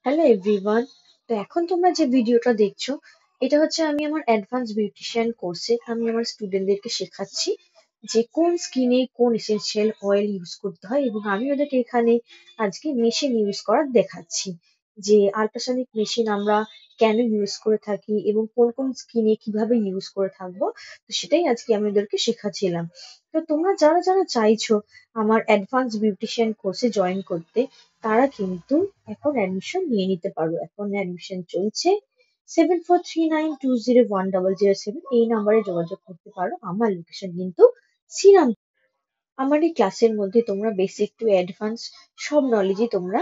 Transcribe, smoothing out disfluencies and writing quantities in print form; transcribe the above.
Hello everyone. তো এখন তোমরা যে ভিডিওটা দেখছো, এটা হচ্ছে আমি আমার অ্যাডভান্স বিউটিশিয়ান কোর্সে আমি আমার স্টুডেন্টদেরকে শেখাচ্ছি যে কোন স্কিনে কোন এসেনশিয়াল অয়েল ইউজ করতে হয়, এবং আমি ওদেরকে এখানে আজকে মেশিন ইউজ করার দেখাচ্ছি যে আল্ট্রাসনিক মেশিন আমরা কেন ইউজ করে থাকি এবং কোন কোন স্কিনে কিভাবে ইউজ করে থাকবো। তো সেটাই আজকে আমি ওদেরকে শেখাচ্ছিলাম। তো তোমরা যারা যারা চাইছো আমার অ্যাডভান্স বিউটিশিয়ান কোর্সে জয়েন করতে, তারা কিন্তু এখন অ্যাডমিশন নিয়ে নিতে পারো। এখন অ্যাডমিশন চলছে। 7439201007 এই নাম্বারে যোগাযোগ করতে পারো। আমার লোকেশন কিন্তু শ্রীরাম। আমার এই ক্লাসের মধ্যে তোমরা বেসিক টু অ্যাডভান্স সব নলেজই তোমরা